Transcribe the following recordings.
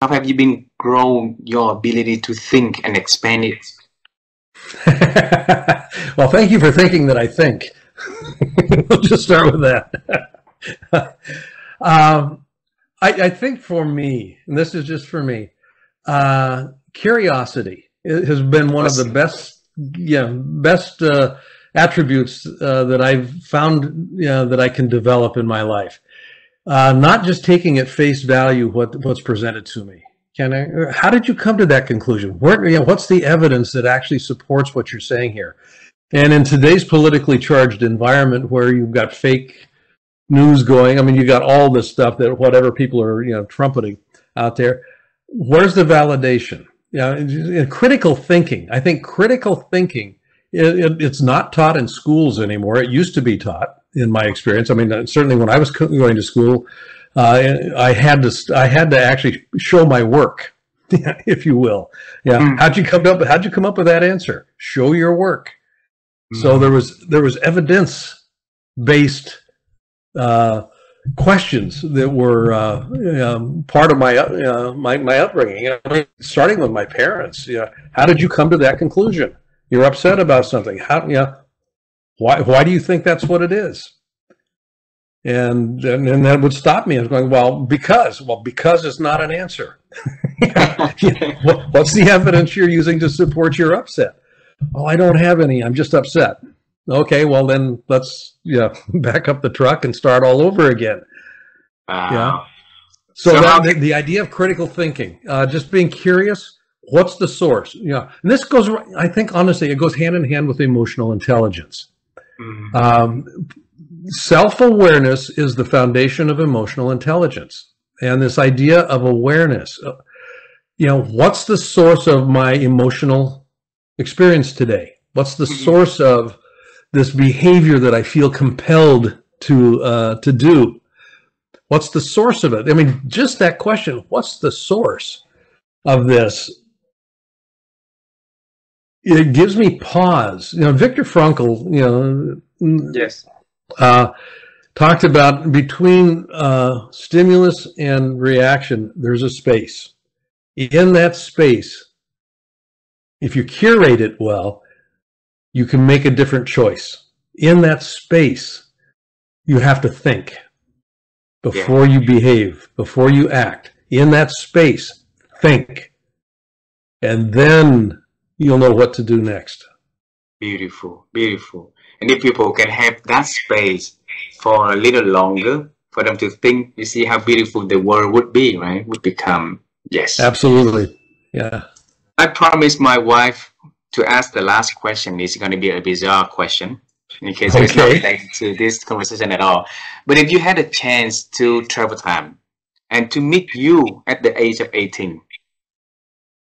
How have you been growing your ability to think and expand it? Well, thank you for thinking that I think. We'll just start with that. I think for me, and this is just for me, curiosity has been one of the best attributes that I've found that I can develop in my life. Not just taking at face value what's presented to me. How did you come to that conclusion? What's the evidence that actually supports what you're saying here? And in today's politically charged environment where you've got fake news going, I mean, you got all this stuff that whatever people are, trumpeting out there. Where's the validation? Critical thinking. I think critical thinking, it's not taught in schools anymore. It used to be taught, in my experience. I mean, certainly when I was going to school, I had to actually show my work, if you will. Yeah. How'd you come up with that answer? Show your work. So there was evidence-based questions that were part of my upbringing. Starting with my parents. How did you come to that conclusion? You're upset about something. Why do you think that's what it is? And that would stop me. I was going, well, because it's not an answer. What's the evidence you're using to support your upset? Oh, I don't have any. I'm just upset. Okay, well then let's back up the truck and start all over again. So the idea of critical thinking, just being curious. What's the source? And this goes, I think, honestly, it goes hand in hand with emotional intelligence. Self-awareness is the foundation of emotional intelligence. And this idea of awareness, what's the source of my emotional experience today? What's the source of this behavior that I feel compelled to do? What's the source of it? I mean, just that question, what's the source of this? It gives me pause. Viktor Frankl, yes, talked about between stimulus and reaction, there's a space. In that space, if you curate it well, you can make a different choice. In that space, you have to think before you behave, before you act. In that space, think. And then you'll know what to do next. Beautiful, beautiful. And if people can have that space for a little longer, for them to think, you see how beautiful the world would be, right? Would become, yes. Absolutely, yeah. I promised my wife to ask the last question. It's going to be a bizarre question, in case it's not related to this conversation at all. But if you had a chance to travel time and to meet you at the age of 18,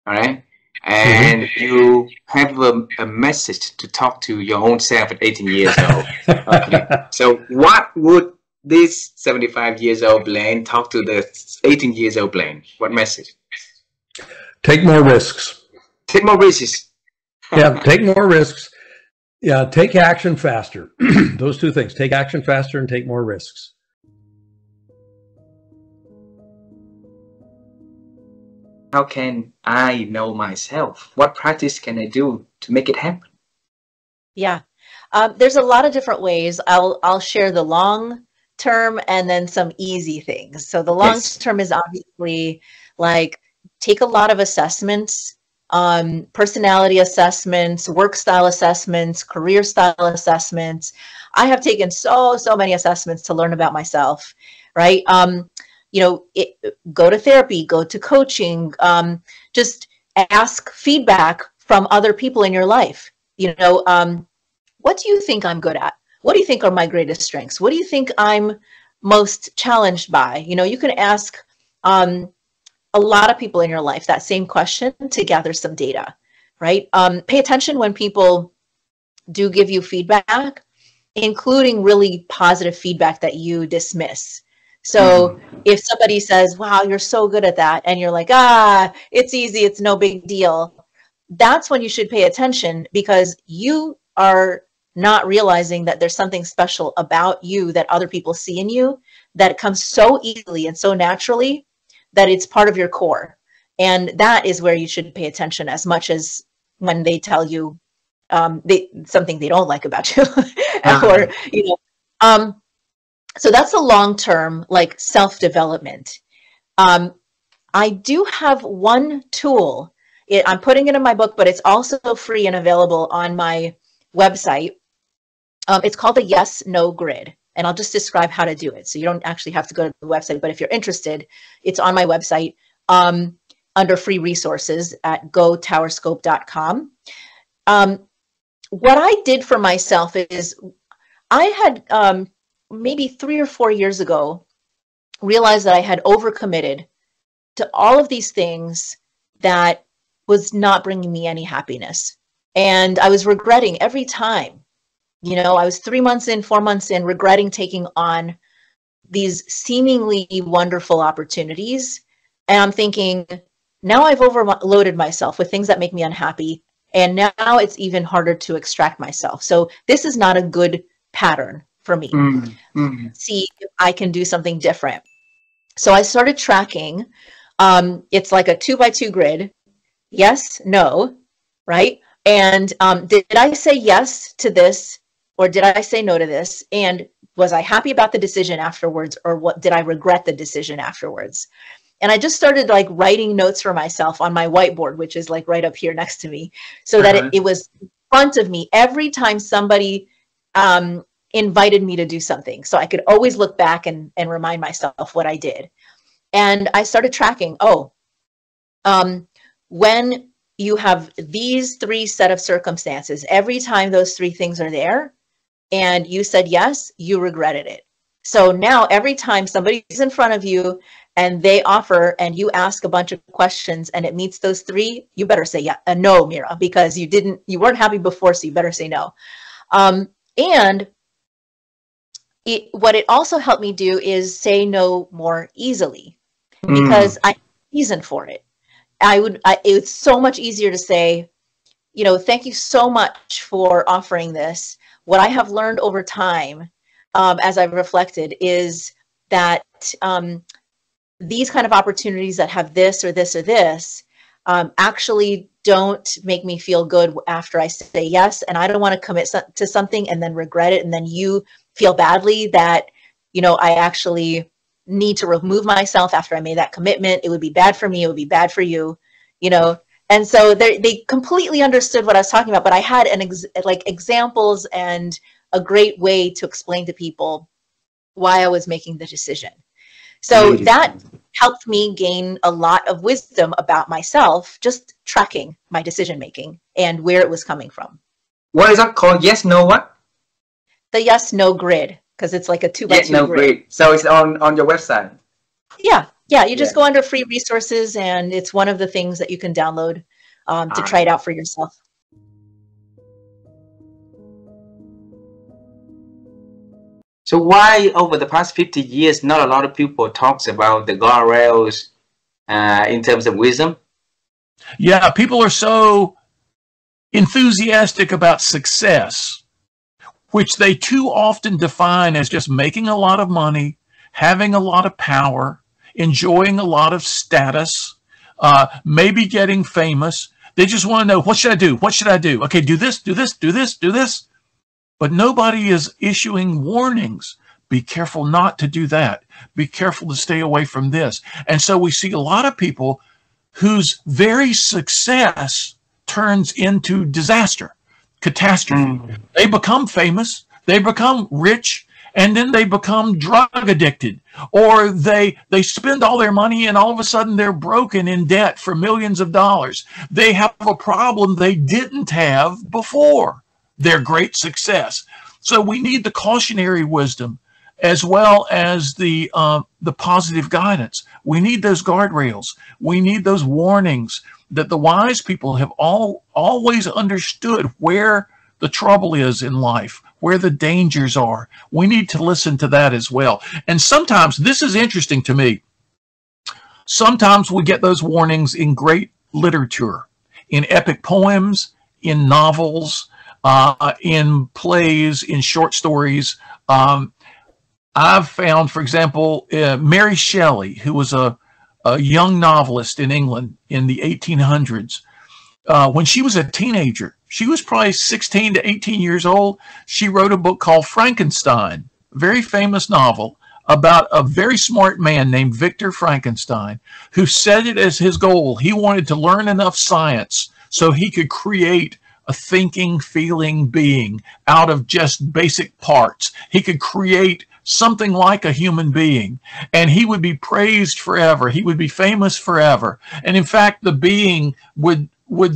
all right? And you have a message to talk to your own self at 18 years old. Okay. So what would this 75 years old Blaine talk to the 18 years old Blaine? What message? Take more risks. Take more risks. Yeah, take more risks. Yeah, take action faster. Those two things. Take action faster and take more risks. How can I know myself? What practice can I do to make it happen? Yeah, there's a lot of different ways. I'll share the long term and then some easy things. So the long term is obviously like take a lot of assessments, personality assessments, work style assessments, career style assessments. I have taken so many assessments to learn about myself, right? Go to therapy, go to coaching, just ask feedback from other people in your life. What do you think I'm good at? What do you think are my greatest strengths? What do you think I'm most challenged by? You can ask a lot of people in your life that same question to gather some data, right? Pay attention when people do give you feedback, including really positive feedback that you dismiss. So if somebody says, wow, you're so good at that, and you're like, it's easy, it's no big deal, that's when you should pay attention, because you are not realizing that there's something special about you that other people see in you that comes so easily and so naturally that it's part of your core. And that is where you should pay attention as much as when they tell you something they don't like about you, or, you know, so that's a long-term, like, self-development. I do have one tool. I'm putting it in my book, but it's also free and available on my website. It's called the Yes, No Grid. And I'll just describe how to do it. So you don't actually have to go to the website, but if you're interested, it's on my website under free resources at gotowerscope.com. What I did for myself is I had maybe 3 or 4 years ago realized that I had overcommitted to all of these things that was not bringing me any happiness. And I was regretting every time. You know, I was 3 months in, 4 months in, regretting taking on these seemingly wonderful opportunities. And I'm thinking, now I've overloaded myself with things that make me unhappy. And now it's even harder to extract myself. So this is not a good pattern for me. See if I can do something different. So I started tracking. It's like a 2x2 grid. Yes, no, right? And did I say yes to this, or did I say no to this? And was I happy about the decision afterwards, or what did I regret the decision afterwards? And I just started like writing notes for myself on my whiteboard, which is like right up here next to me, so that it was in front of me every time somebody invited me to do something. So I could always look back and remind myself what I did. And I started tracking, when you have these 3 set of circumstances, every time those 3 things are there and you said yes, you regretted it. So now every time somebody's in front of you and they offer and you ask a bunch of questions and it meets those 3, you better say no, Mira, because you weren't happy before, so you better say no. And what it also helped me do is say no more easily, because I had a reason for it. It's so much easier to say, you know, thank you so much for offering this. What I have learned over time, as I've reflected, is that these kind of opportunities that have this or this or this actually don't make me feel good after I say yes. And I don't want to commit to something and then regret it. And then you feel badly that, you know, I actually need to remove myself after I made that commitment. It would be bad for me. It would be bad for you, you know? And so they completely understood what I was talking about, but I had examples and a great way to explain to people why I was making the decision. So that helped me gain a lot of wisdom about myself, just tracking my decision-making and where it was coming from. What is that called? Yes, no, what? The yes, no grid, because it's like a 2x2 yes, no grid. So it's on your website? Yeah. You just go under free resources, and it's one of the things that you can download to try it out for yourself. So why over the past 50 years, not a lot of people talks about the guardrails in terms of wisdom? Yeah, people are so enthusiastic about success, which they too often define as just making a lot of money, having a lot of power, enjoying a lot of status, maybe getting famous. They just want to know, what should I do? What should I do? Okay, do this, do this, do this, do this. But nobody is issuing warnings. Be careful not to do that. Be careful to stay away from this. And so we see a lot of people whose very success turns into disaster, catastrophe. They become famous, they become rich, and then they become drug addicted, or they spend all their money and all of a sudden they're broken in debt for millions of dollars. They have a problem they didn't have before their great success. So we need the cautionary wisdom as well as the positive guidance. We need those guardrails. We need those warnings that the wise people have always understood where the trouble is in life, where the dangers are. We need to listen to that as well. And sometimes, this is interesting to me, sometimes we get those warnings in great literature, in epic poems, in novels, in plays, in short stories. I've found, for example, Mary Shelley, who was a a young novelist in England in the 1800s. When she was a teenager, she was probably 16 to 18 years old. She wrote a book called Frankenstein, a very famous novel about a very smart man named Victor Frankenstein, who set it as his goal. He wanted to learn enough science so he could create a thinking, feeling being out of just basic parts. He could create something like a human being, and he would be praised forever. He would be famous forever. And in fact, the being would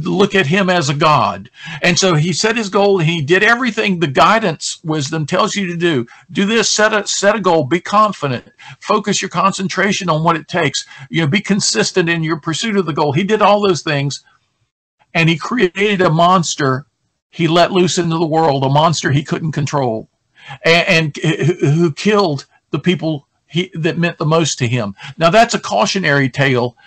look at him as a god. And so he set his goal, and he did everything the guidance wisdom tells you to do. Do this, set a goal, be confident, focus your concentration on what it takes, be consistent in your pursuit of the goal. He did all those things, and he created a monster he let loose into the world, a monster he couldn't control, and who killed the people that meant the most to him. Now that's a cautionary tale,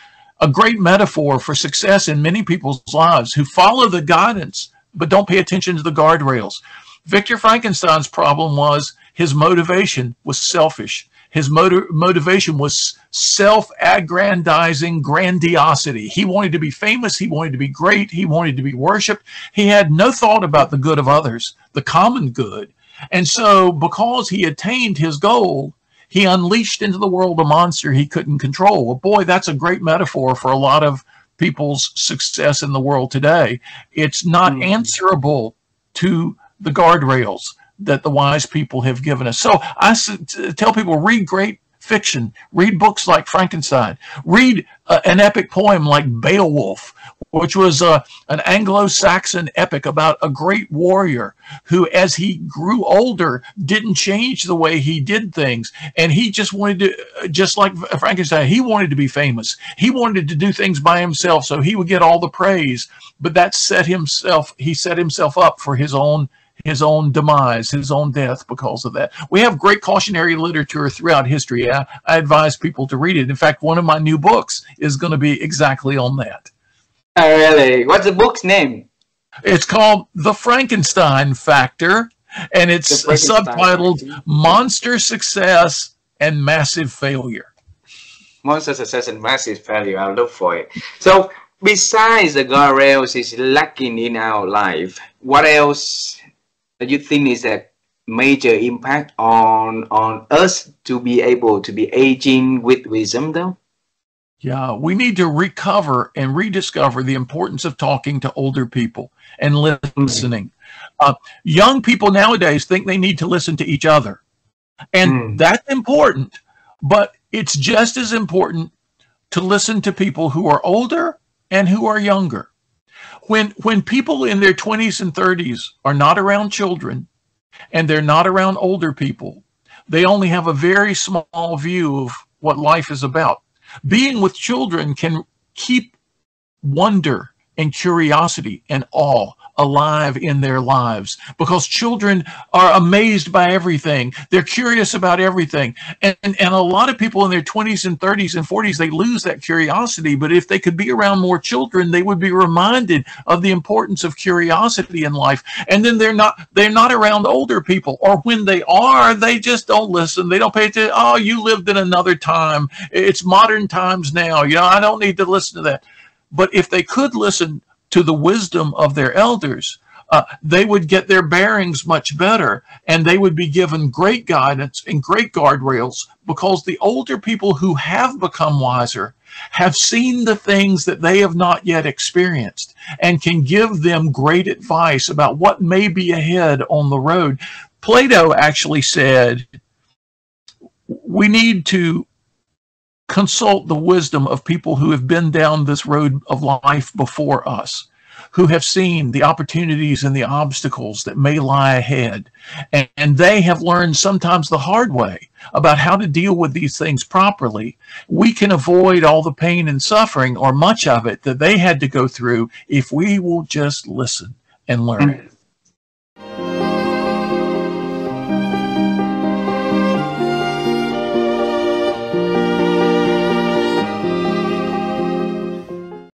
a great metaphor for success in many people's lives who follow the guidance but don't pay attention to the guardrails. Victor Frankenstein's problem was his motivation was selfish. His motivation was self-aggrandizing grandiosity. He wanted to be famous. He wanted to be great. He wanted to be worshipped. He had no thought about the good of others, the common good. And so because he attained his goal, he unleashed into the world a monster he couldn't control. Well, boy, that's a great metaphor for a lot of people's success in the world today. It's not answerable to the guardrails that the wise people have given us. So I tell people, read great fiction, read books like Frankenstein, read an epic poem like Beowulf, which was an Anglo-Saxon epic about a great warrior who, as he grew older, didn't change the way he did things. And he just wanted to, just like Frankenstein, he wanted to be famous. He wanted to do things by himself so he would get all the praise. But that he set himself up for his own demise, his own death because of that. We have great cautionary literature throughout history. I advise people to read it. In fact, one of my new books is going to be exactly on that. Oh, really? What's the book's name? It's called The Frankenstein Factor, and it's subtitled Monster Success and Massive Failure. Monster Success and Massive Failure. I'll look for it. So, besides the guardrails is lacking in our life, what else do you think is a major impact on us to be able to be aging with wisdom, though? Yeah, we need to recover and rediscover the importance of talking to older people and listening. Young people nowadays think they need to listen to each other, and that's important, but it's just as important to listen to people who are older and who are younger. When people in their 20s and 30s are not around children and they're not around older people, they only have a very small view of what life is about. Being with children can keep wonder and curiosity and awe alive in their lives, because children are amazed by everything. They're curious about everything. And a lot of people in their 20s and 30s and 40s, they lose that curiosity. But if they could be around more children, they would be reminded of the importance of curiosity in life. And then they're not around older people, or when they are, they just don't listen. They don't pay attention. Oh, you lived in another time. It's modern times now. I don't need to listen to that. But if they could listen to the wisdom of their elders, they would get their bearings much better, and they would be given great guidance and great guardrails, because the older people who have become wiser have seen the things that they have not yet experienced and can give them great advice about what may be ahead on the road. Plato actually said, we need to consult the wisdom of people who have been down this road of life before us, who have seen the opportunities and the obstacles that may lie ahead. And they have learned sometimes the hard way about how to deal with these things properly. We can avoid all the pain and suffering, or much of it, that they had to go through if we will just listen and learn.